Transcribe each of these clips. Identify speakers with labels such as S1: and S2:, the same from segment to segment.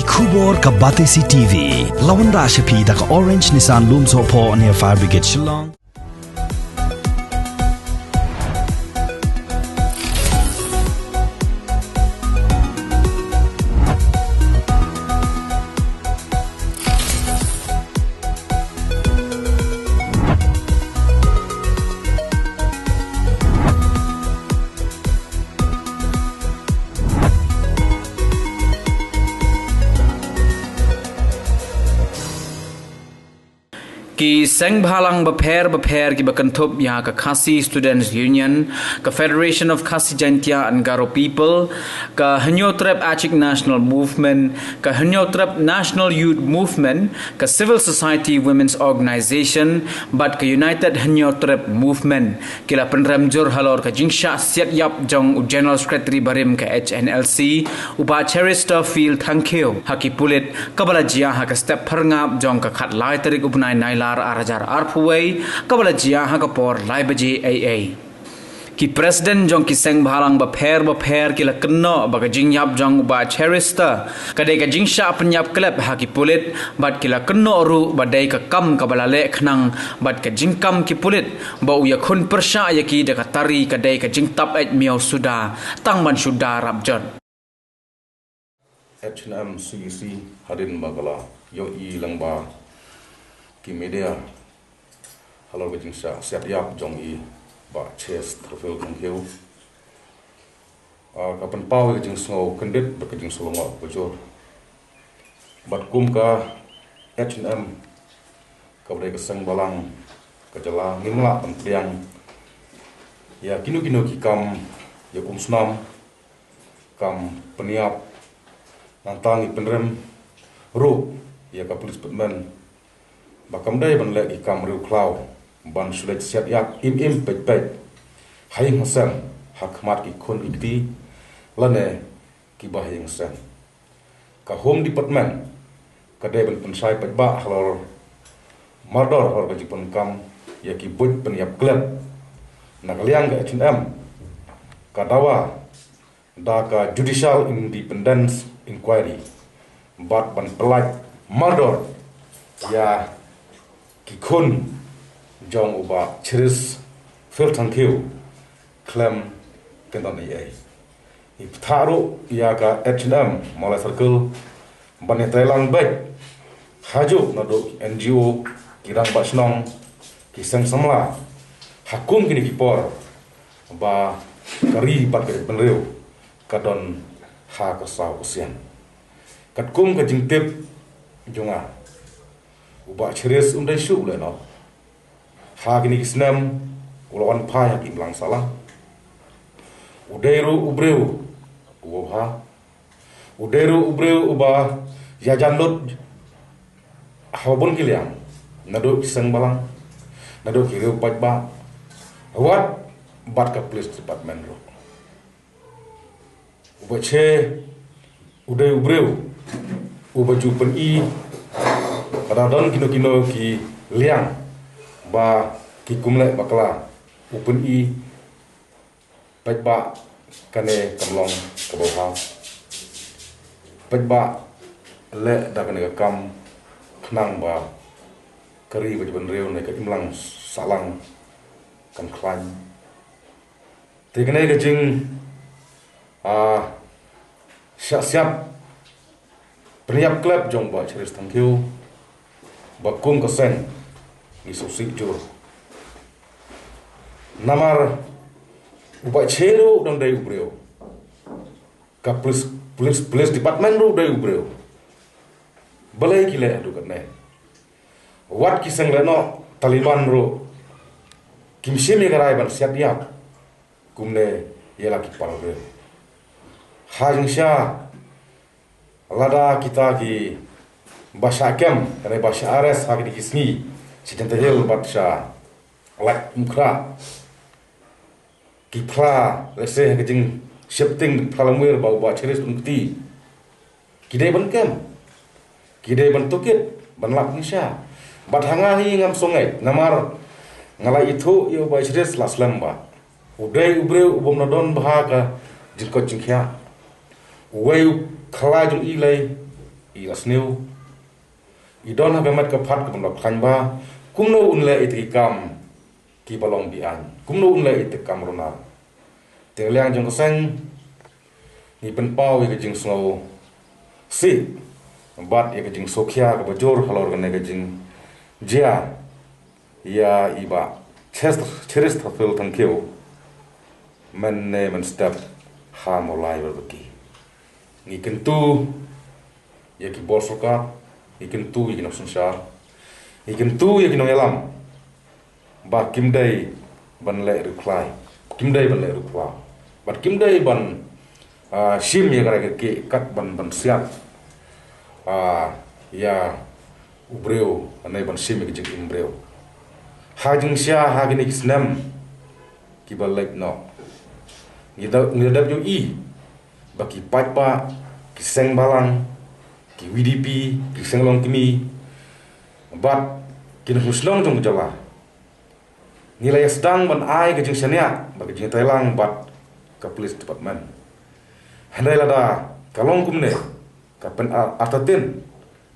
S1: Khubor ka Batesi TV. Lawanda Shapi da ka Orange Nissan Looms Hopo near Fire Brigade Shillong.
S2: Ki seng bhalang bapher ki bakanthop ya ka Khasi Students Union, ka Federation of Khasi Jaintia and Garo People, ka Hanyotrep Achik National Movement, ka Hanyotrep National Youth Movement, ka Civil Society Women's Organization, but ka United Hanyotrep Movement, kila penramjur halor ka jingsha siat yap jong General Secretary Barim ka HNLC, upa Cherister Field Thankyo, haki pulit kabala jia ha ka step perngap jong ka khat lai tarik upnai naila arajar arpuway kabala jia ha kapor lai baje AA ki president jong ki seng bhalang bapher kila kenno baga jingyap jong ba Cherister kadai ka jingsha penyap klub ha ki pulit bat kila kenno ru badai ka kam kabala le khnang bat ka jingkam ki pulit ba uya khun persha ya ki de ka tari kadai ka jingtap et miau suda tang man suda rabjon
S3: H&M CEC hadin bagala yo I langba ki media halor ke jingsa siap yap jong I ba ches trofil kongkeu kapan pau ke jing sngo kendit ba ke jing solonga bojor bat kum ka H&M ka bre ke sang balang ka jala ngimla pentriang ya kinu ki kam ya snam kam peniap nantang I penrem ru ya ka polis petmen bakam dai ban le ikam riu klau ban sulet siat yak im pet haing hasan hakmat ki khon ikti lane ki bahing san ka home department ka dai ban pensai pet ba halor mardor hor ka jipon kam ya ki but pen yap klub nakaliang ka H&M ka dawa da ka judicial independence inquiry bat ban pelaj mardor ya ki khun jong uba chiris fil thankyu klem kendan ai I ptharu ya ka H&M mala circle bane Thailand baik haju na do NGO kirang basnong ki sang samla hakun kini ki por ba kari bat ke benreu kadon ha ka sa usian katkum ka jingtip jonga uba chiris undai shu le no ha kini kisnam ulawan pa ya kim lang salah udairu ubreu uha udairu ubreu uba ya janlut hawbon kiliang nado kisang balang nado kireu pajba wat bat ka police department ro uba che udai ubreu uba jupen I kadang kino ki liang ba ki kumle bakla open I pajba kane kamlong kaboha pajba le da kane kam khnang ba kari ba ban reu ne ka imlang salang kan klan te kane ka jing siap Priap klub jong ba Cheris Thankyu bakum kasen ni sosik jur namar upa cheru dong dai ubreu ka police department ru dai ubreu balai kile adu katne wat kisang leno Taliban ru kimshimi garai ban siap yap kumne yela ki parve hajingsha lada kita ki bahasa kem kare bahasa ares hak di kisni sejentahil batsha lak mukra ki pra lese kejing shifting pralamwir bau ba cheris unti kidai ban kem kidai ban tukit ban lak nisha bat hanga hi ngam songai namar ngala itu yo ba cheris laslam ba udai ubreu ubom nadon bahaka jingko jingkya wei khala jung ilai i asneu i don ha bemat ka phat ka blok khan ba kumno unle itikam ki balong bian kumno unle itikam rona teng liang jong sang ni pen pau i ka jing snow si bat i ka jing sokhya ka bajor halor ka ne ka jing jia ya iba chest fil thankeu man ne man step ha molai berbagi ni kentu ya ki borsoka ikin tu ikin sensar ikin tu ikin elam ba kimdai ban le reply kimdai ban le reply but kimdai ban shim ye gara ke kat ban siap ya ubreu anai ban shim ke jing imbreu ha jing sia ha gini kisnam ki bal like no ni da jo i baki patpa ki seng balang ki VDP ki senglong kimi bat kin huslong jong jala nilai sedang ban ai ke jing sania bagi jing Thailand bat ka police department handai lada kalong kumne ka pen atatin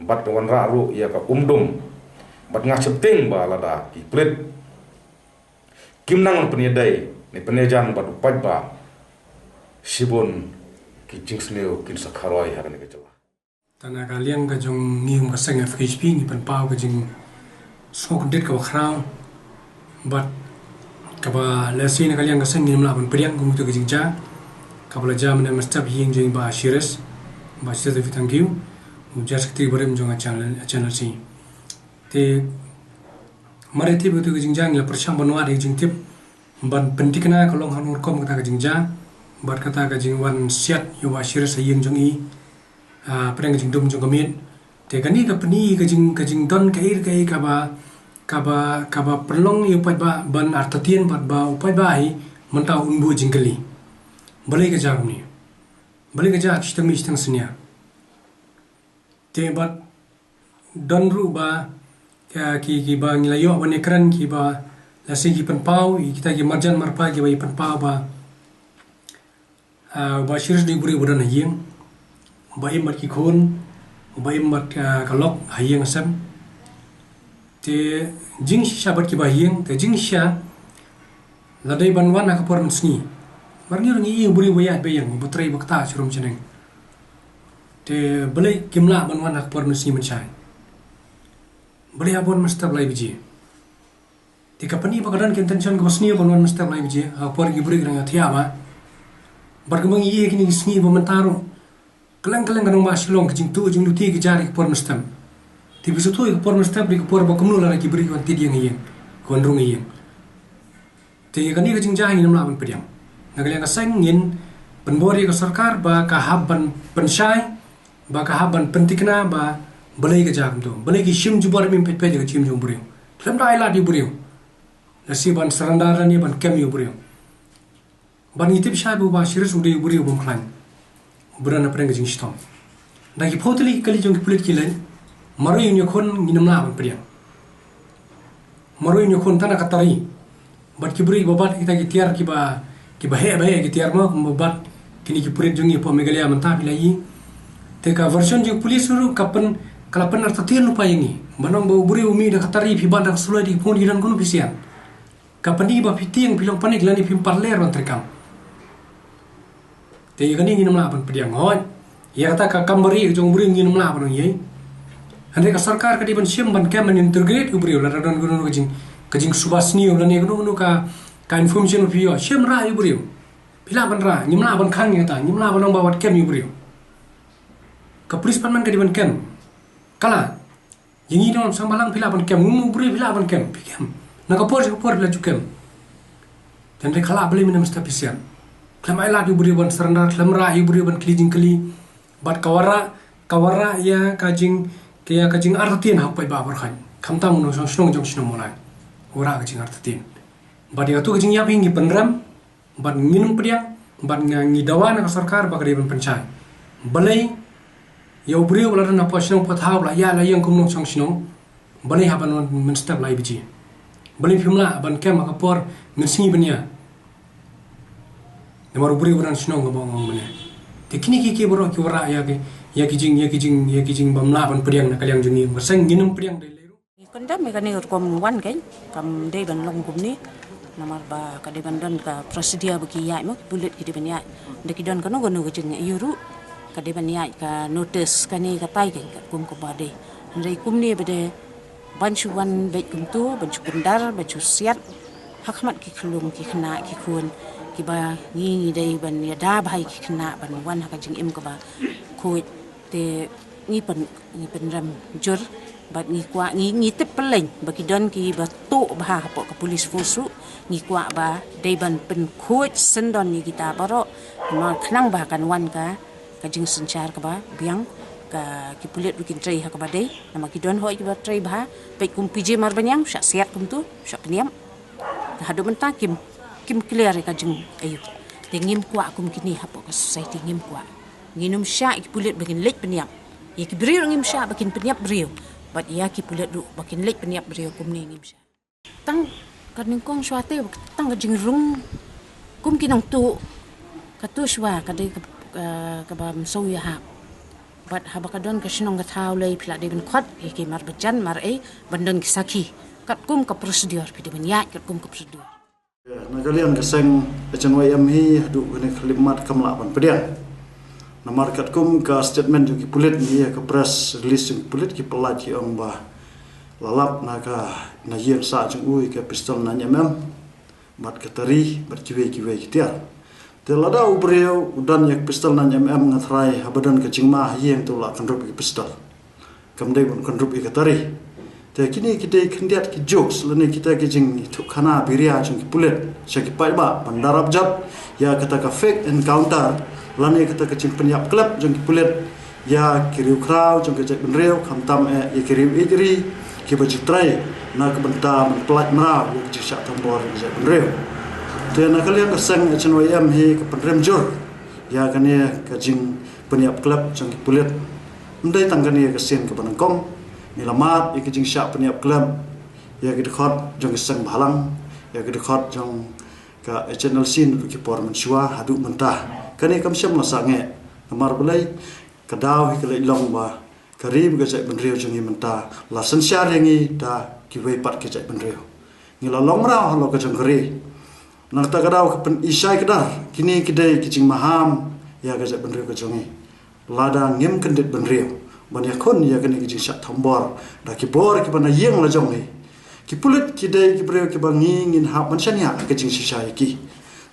S3: bat wan ra ru ya ka umdum bat ngacep ting ba lada ki plit kim nang peniadai ni penejan bat upat ba sibun ki jing sneu kin sakharoi harane ke jala
S4: Tanah kalian ka jong ngium ka seng FHP ni pen pau ka jing sok det ka khrau but ka ba lesi na kalian ka seng ngium la ban priang ku tu ka jing ja ka bala jam na mastap hing jing ba shires ba shires thank you ujar sakti barem jong channel si te mare ti bu tu ka jing jang la percham banwa de jing tip ban pentikna ka long hanur kom ka jing ja bat kata ka jing wan siat yu ba shires hing jong i perang kajing dum jong kamit te kani ka pani kajing don kai ka ba perlong yu pat ba ban artatien pat ba upai ba hi mentau unbu jingkali balai ka jang ni balai ka jang sistem senia te bat don ru ba ki ba ngilayo ba nekran ki ba lasi ki pen pau kita ki marjan marpa ki ba pen pau ba shirs di buri budan hiyeng ba imat ki khon ba imat kalok hayeng sam te jing sha bat ki ba hiyeng te jing sha ladai banwan ka por sni marni rongi i buri waya be yang butrai bakta churum cheneng te balai kimla banwan ka por sni menchai balai abon mastab lai biji te kapani bagadan ken tension ko sni banwan mastab lai biji ha por ki buri grang thia ba bargamang i kini sni ba mentaro Kelang-kelang kanong masilong kajing tu jing luti ke jari ke por mestam. Tibi sutu ke por mestam di ke por bakumnu la ki beri kan tidiang iyeng. Kon rung iyeng. Te kani kajing jahi nam laban pediam. Nagalang ka sengin penbori ke sarkar ba ka habban pensyai ba ka habban pentikna ba balai ke jagam tu. Balai ki shim jubar mim pet ke chim jung beriu. Lam da ila di beriu. Nasi ban sarandaran ni ban kem yu beriu. Ban itip syai bu ba shiris udi beriu bum klan. Berana perang kajing stom. Dan ki poteli kali jong kulit kilen maru yu nyokon nginam la ban priang. Maru yu nyokon tanah katari. Bat ki beri babat kita ki tiar ki ba he ki tiar ma babat kini ki purit jong po megalia manta bilai. Te ka version jong polis ru kapen kalapen artatir lupa yangi. Banong bau beri umi da katari pi bandak sulai di pon giran kono pisian. Kapen ni ba fitiang pilong panik lani pim parler ron terkam. Te kani nginam la ban pediang hoi ya kata ka kambari jong buri nginam la ban ye ande ka sarkar ka di ban sim ban kam integrate ubri la radon gunung kajing subasni la ne gunung ka information pio sim ra ubri pila ban ra nyim la ban khang ya ta nyim la ban bawat kem ubri ka polis pan man ka di ban kem kala yingi don sambalang pila ban kem ubri pila ban kem na ka por pila jukem dan kala beli minam stapisian Klamai la diberi ban serandar klamra diberi ban klijing keli bat kawara ya kajing artin hak pai ba berkhan kamta mun snong jong snong mulai ora kajing artin bat ya tu kajing ya pingi penram bat nginum pediang bat ngi dawana ka sarkar ba kadi ban pencai balai ya ubri wala na pa snong pathaw la ya la yang kum nong song snong balai haban men step lai biji balai pimla ban kem ka por men singi bania Namaru beri orang senang ngomong mana. te kini ki boro ki wara ya kijing bamla ban priang na kaliang jungi masang ginum priang de leru
S5: Kanda me kani kom wan kan kam de ban long kum ni namar ba ka de ban don ka prosedur bagi ya mak bulet ki de ban ya de ki don kono gono gejeng yuru ka de ban ya ka notice kani ka pai kan kum ko ba de ndai kum ni bede banchu wan be kum tu banchu kundar banchu siat hakmat ki khulum ki khna ki khun ki ba ni dei ban ya da bai ki khna ban wan ha ka jing im ko ba khoi te ni pen ram jur bat ni kwa ni tip peleng bagi don ki ba tu ba ha po ka polis fusu ni kwa ba dei ban pen khoi sen don ni kita baro ma khnang ba kan wan ka jing sencar ka ba biang ka ki pulit bikin trai ha ka ba dei nama ki don hoi ki ba trai ba pe kum pije mar banyang sya siat kum tu sya peniam ka hadu menta kim clear ka jing ayu te ngim kwa kum kini ha po ka society ngim kwa nginum sya ki pulit bikin lek peniam ya ki beriu ngim sya bikin peniap beriu bat ya ki pulit du bikin lek peniap beriu kum ni ngim sya tang kaning kong swate tang ka jing rung kum kinang tu ka tu swa ka de ka ba so ya ha bat habakadon ka sinong ka thau lei phla de ben khot ki mar bajan mar bandon ki saki kat kum ka prosedur ki de ben ya kat kum ka prosedur
S6: Nagalian keseng HNYM hi hadu kene khalimat kamla ban pedian namar kat kum ka statement ki pulit ni ka press release ki pulit ki pelat ki ong ba lalap na ka na yen sa chung ui ka pistol na nyamem mat ka tari bar kiwe ki tiar te lada ubreu udan yak pistol na nyamem ngatrai habadan ka jingma hieng tu la kan rup ki pistol kam dei bon kan rup ki tari te kini kita kendiat ki jokes lene kita ki jing tu khana biria chung ki pulet syaki pai ba pandarap jat ya kata ka fake encounter lane kata ka jing penyap klub chung ki pulet ya kiriu kraw chung ki jek benreu khamtam ya kiriu ijri ki bajitrai na ka benta man plat mra ya ki syak tambor ki jek benreu te na kalian ka sang HNYM hi ka penrem jur ya kane ka jing penyap klub chung ki pulet ndai tanggani ka sen ka banangkong nilamat ya kijing syak peniap klub ya kidekhot jong sang bhalang ya kidekhot jong ka channel sin ki por menshua hadu mentah kani kam syam la sange amar belai kadaw hi kelai long ba karib ga jai benreu jong mentah la sensyar yangi da ki wei pat ki jai benreu ngila long ra lo ka jong kari nak ta kadaw ka pen isai kedar kini kidai kijing maham ya ga jai benreu ka jongi lada ngim kendit benreu banyak kon ya kene ki syak thambor da ki bor ki bana yeng la jong ni ki pulit ki dei ki breu ki bangi ngin hap man sanya ka jing sisai ki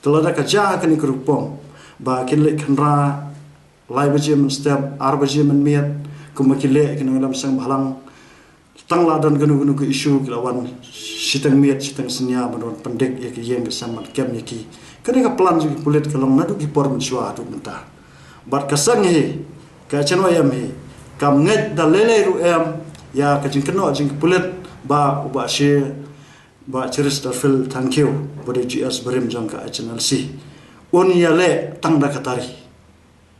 S6: telada ka ja kene ki rupom ba kin le khanra lai baje men step ar baje men miet kuma ki le ki ngalam sang bhalang tang la dan ganu ki isu ki lawan sitang miet sitang senya banon pendek ya ki yeng ka samat kem ni ki kene ka plan ki pulit ka long nadu ki por men shwa du mentah bat ka sang he ka HNYM he kam nget da lele ru em ya ka jing keno jing pulit ba uba she ba chiris da fil thank you bode GS berim jang ka HNLC on ya le tang da katari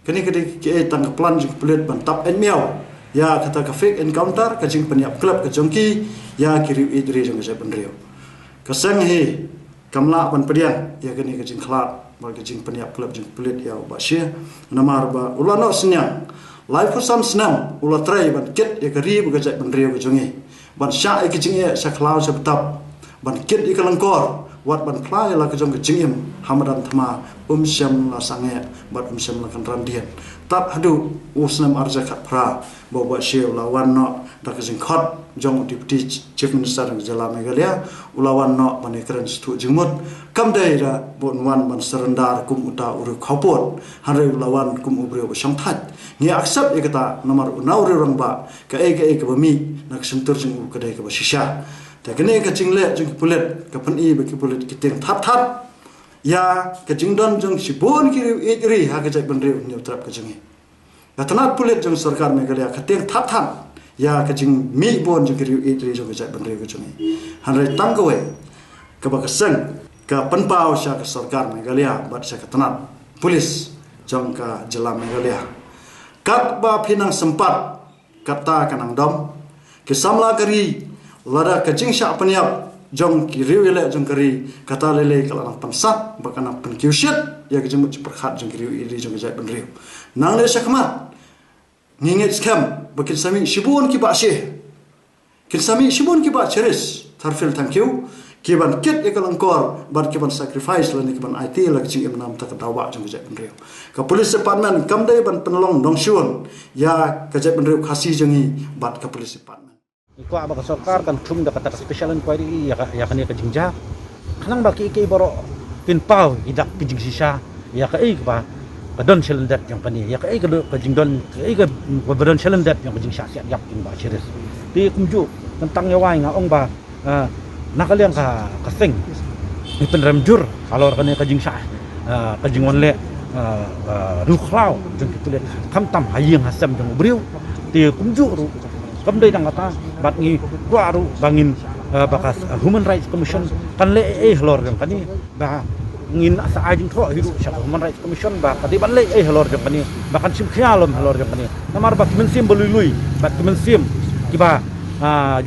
S6: kani kadi ke tang plan jing pulit ban tap en miao ya kata ka fake encounter ka jing penyap club ka jongki ya kiri idri jang ka penrio ka sang he kamla ban pedian ya kani ka jing khlap ba ka jing penyap club jing pulit ya uba she namar ba ulano senyang life for some snam ula trai ban kit ya kari bu gajak ban riu jongi ban sha e kijing e saklau se betap ban kit i kalangkor wat ban plai la kajong kijing hamadan thama syam la sange bat syam la kan randian tap hadu usnam arja khat phra bo ba she la wan no da kijing khot jong deputy chief minister ng jala Meghalaya ulawan no ban ekran stu jingmut kam dai ra bon wan ban serendar kum uta uru khopot hare ulawan kum ubreu shamthat ni aksap ikata nomor unau rang ba ka ka bami nak sentur jing ka dai ka shisha ta kene ka jingle jing pulet ka pan i ba ki pulet ki teng thap ya ka jing don jong sibon ki ri ha ka jai ban reu ni trap ka jingi ka tanat pulet jong sarkar Meghalaya ka teng thap ya ka jing mi bon jing ri jong ka jai ban reu ka jingi hanre tang ka we ka ba ka sang ka pan pau sha ka sarkar Meghalaya bat sha ka tanat polis jong ka jala Meghalaya kat ba pinang sempat kata kanang dom ke samla kari lada ke jing syak peniap jong ki riu ile jong kari kata lele kala pan sat bakana pan kiusiat ya kejemut perkhat jong riu ili jong jai pan riu nang le sakmat nginget skam bakin sami shibun ki ba she kin sami shibun ki ba cheris tharfil thank you kiban kit ya kalangkor bar kiban sacrifice lan kiban IT la kicing imnam tak dawa jong jai pan riu ka police department kam dai ban penolong dong syun ya ka jai pan riu khasi jongi bat ka police department
S7: Iko abang sarkar kan tum dah kata special inquiry ya kan ka jingja kanang baki ke boro tin pau idak kijing sisa ya ka ba kadon selendat yang kani ya ka jingdon ka badon selendat yang kijing siap yap in ba cheris ti kumju tentang yawai nga ong ba nakaliang ka kasing ipen ramjur kalau kani ka jing sa ka jingwan le ruklau jeng kitulet kamtam hayeng hasam jeng briu ti kumju kam dai dang kata bat ngi waru bangin bakas Human Rights Commission kan le lor jang kani ba ngin asa ajing tho hidu syak Human Rights Commission ba kadi ban le lor jang kani bakan sim khialom lor jang kani namar bak men sim belui bat men sim kiba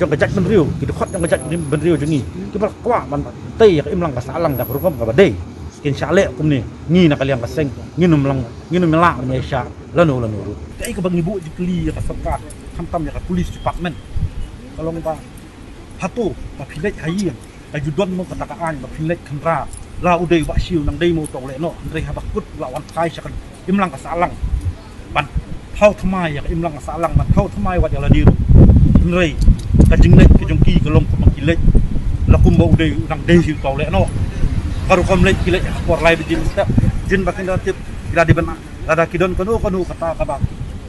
S7: jong kajak ben riu ki khot jong kajak ben riu jengi kiba kwa ban tei yak imlang kasalang dak rukom ka badai kin syale kum ni ngi nak kaliang kaseng nginum melak ni sya lanu ru kai ka bang ibu jikli ka sarkar kamtam ya police department kalau ba hatu ba philek haying ajudon mo katakaan ba philek khandra la udai ba siu nang dei mo tong le no ndrei habakut lawan kai sakan imlang kasalang ban thau thmai ya imlang kasalang ban thau thmai wat ya la diru ndrei ka jinglek ki jongki kalong ko mangkilek lakum ba udai nang dei siu tong le no baru komlek kilek ekspor lai bijin step jin bakin datip kira di benak ada kidon kanu kata ka ba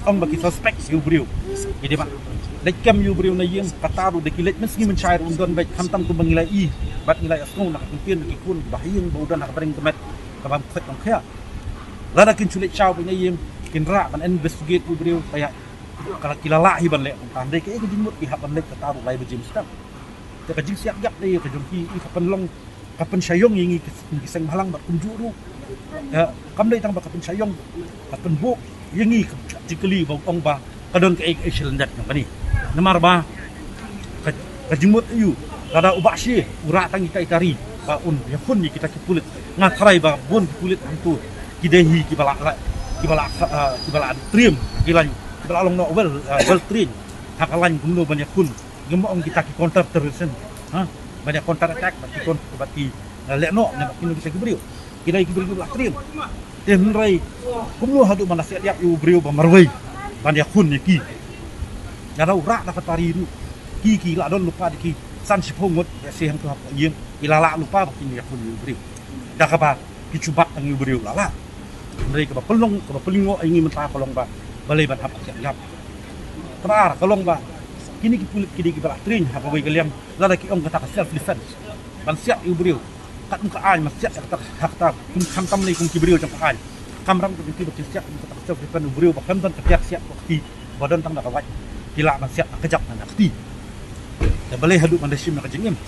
S7: ong bagi suspek yu briu jadi mak lekam yu briu na yeng kata ru de kilet meski mencair undon baik hantam ku bangilai i bat nilai asnu nak kumpin ki kun bahing baudan nak bering kemet ka bam khet ong khia lada kin chulet chau punya yeng kin ra kan investigate yu briu kayak kala kilala hi ban le kan dei ke jimut ki hapan lek kata ru lai bijim step te ka jing siap yak dei ka jongki i kapan long kapan sayong yengi kiseng halang bat kunjuru ya kam dei tang ba kapan sayong kapan bu yengi jikeli bau ong ba kadon ke selendat yang kani namar ba kajimut yu kada ubashi ura tangi kai tari ba un ya kun ni kita kipulit ngakrai ba bon kipulit antu kidehi kibala trim kilan kibala long no well trim hakalan kumno banyak kun gemo ong kita ki counter terrorism ha banyak counter attack bati lekno ne bakino bisa kibriu kidai kibriu la trim tenrai kumno hadu mana siap yu briu ba marwai ban ya kun ni ki ya rau ra da fatari ru ki la don lupa ki san sipongot ya sehang tu hak yeng ilala lupa bakin ya kun yu briu da ka ba ki cubat ang yu briu lala ndai ka ba pelong ka ba pelingo ingi menta kolong ba balai ban hap siap trar kolong ba kini ki pulit kidi ki bala trin ha bawai kaliam lada ki ong kata self defense ban siap yu briu kat muka ai mas siap kata hakta kun khantam nei kun ki briu jang ai kamram ki ki siap kata self defense briu ba kam dan siap wakti badan tang dak waj kila man siap kejap nak ti ya balai hadu man desim nak jengim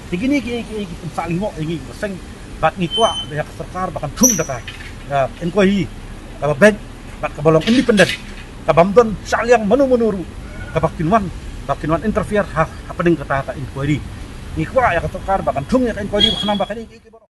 S7: tigini ki saling mo ingi seng bat ngi kwa ya sarkar bakan thum dak inquiry ka ben bat ka bolong independent ka bamdon saling manu-manuru ka bakinwan interfere ha apa ding kata inquiry ni kwa ya sarkar bakan thum ya inquiry bakan bakani ki